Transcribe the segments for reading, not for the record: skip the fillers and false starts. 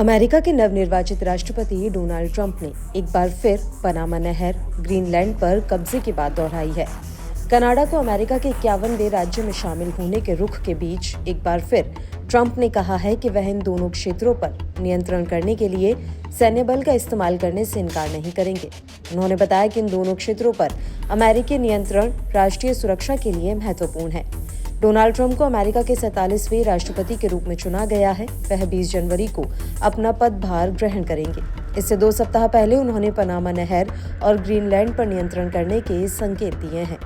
America के नवनिर्वाचित राष्ट्रपति डोनाल्ड ट्रंप ने एक बार फिर पनामा नहर, ग्रीनलैंड पर कब्जे की बात दोहराई है। कनाडा को अमेरिका के 51वें राज्य में शामिल होने के रुख के बीच एक बार फिर ट्रंप ने कहा है कि वह इन दोनों क्षेत्रों पर नियंत्रण करने के लिए सैन्य बल का इस्तेमाल करने से इनकार नहीं करेंगे। उन्होंने बताया कि इन दोनों क्षेत्रों पर अमेरिकी नियंत्रण राष्ट्रीय सुरक्षा के लिए महत्वपूर्ण है। डोनाल्ड ट्रंप को अमेरिका के 47वें राष्ट्रपति के रूप में चुना गया है। वह 20 जनवरी को अपना पदभार ग्रहण करेंगे। इससे 2 सप्ताह पहले उन्होंने पनामा नहर और ग्रीनलैंड पर नियंत्रण करने के संकेत दिए हैं।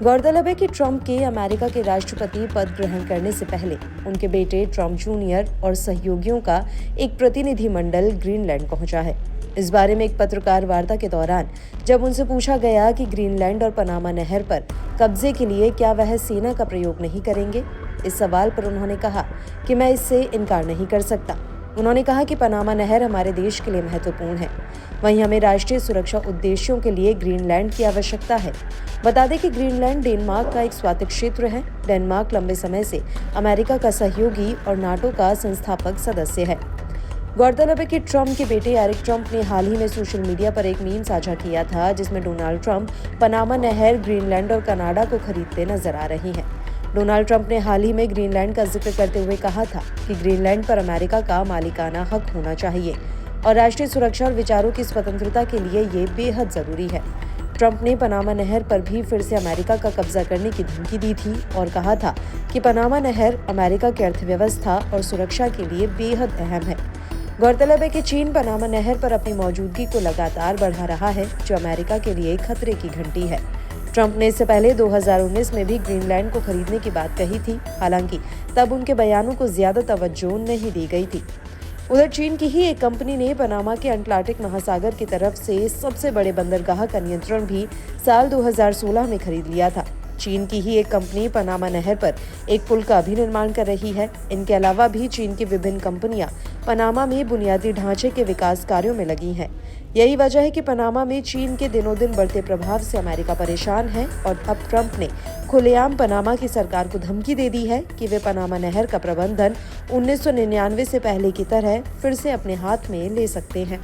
गौरतलब है कि ट्रंप के अमेरिका के राष्ट्रपति पद ग्रहण करने से पहले उनके बेटे ट्रंप जूनियर और सहयोगियों का एक प्रतिनिधिमंडल ग्रीनलैंड पहुंचा है। इस बारे में एक पत्रकार वार्ता के दौरान जब उनसे पूछा गया कि ग्रीनलैंड और पनामा नहर पर कब्जे के लिए क्या वह सेना का प्रयोग नहीं करेंगे, इस सवाल पर उन्होंने कहा कि मैं इससे इनकार नहीं कर सकता। उन्होंने कहा कि पनामा नहर हमारे देश के लिए महत्वपूर्ण है, वहीं हमें राष्ट्रीय सुरक्षा उद्देश्यों के लिए ग्रीनलैंड की आवश्यकता है। बता दें कि ग्रीनलैंड डेनमार्क का एक स्वायत्त क्षेत्र है। डेनमार्क लंबे समय से अमेरिका का सहयोगी और नाटो का संस्थापक सदस्य है। गौरतलब है कि ट्रंप के बेटे एरिक ट्रंप ने हाल ही में सोशल मीडिया पर एक मीम साझा किया था, जिसमें डोनाल्ड ट्रंप पनामा नहर, ग्रीनलैंड और कनाडा को खरीदते नजर आ रही हैं। डोनाल्ड ट्रंप ने हाल ही में ग्रीनलैंड का जिक्र करते हुए कहा था कि ग्रीनलैंड पर अमेरिका का मालिकाना हक होना चाहिए और राष्ट्रीय सुरक्षा और विचारों की स्वतंत्रता के लिए ये बेहद जरूरी है। ट्रंप ने पनामा नहर पर भी फिर से अमेरिका का कब्जा करने की धमकी दी थी और कहा था कि पनामा नहर अमेरिका की अर्थव्यवस्था और सुरक्षा के लिए बेहद अहम है। गौरतलब है कि चीन पनामा नहर पर अपनी मौजूदगी को लगातार बढ़ा रहा है, जो अमेरिका के लिए खतरे की घंटी है। ट्रंप ने इससे पहले 2019 में भी ग्रीनलैंड को खरीदने की बात कही थी, हालांकि तब उनके बयानों को ज्यादा तवज्जो नहीं दी गई थी। उधर चीन की ही एक कंपनी ने पनामा के अटलांटिक महासागर की तरफ से सबसे बड़े बंदरगाह का नियंत्रण भी साल 2016 में खरीद लिया था। चीन की ही एक कंपनी पनामा नहर पर एक पुल का भी निर्माण कर रही है। इनके अलावा भी चीन की विभिन्न कंपनियां पनामा में बुनियादी ढांचे के विकास कार्यों में लगी हैं। यही वजह है कि पनामा में चीन के दिनों दिन बढ़ते प्रभाव से अमेरिका परेशान है और अब ट्रंप ने खुलेआम पनामा की सरकार को धमकी दे दी है कि वे पनामा नहर का प्रबंधन 1999 से पहले की तरह फिर से अपने हाथ में ले सकते हैं।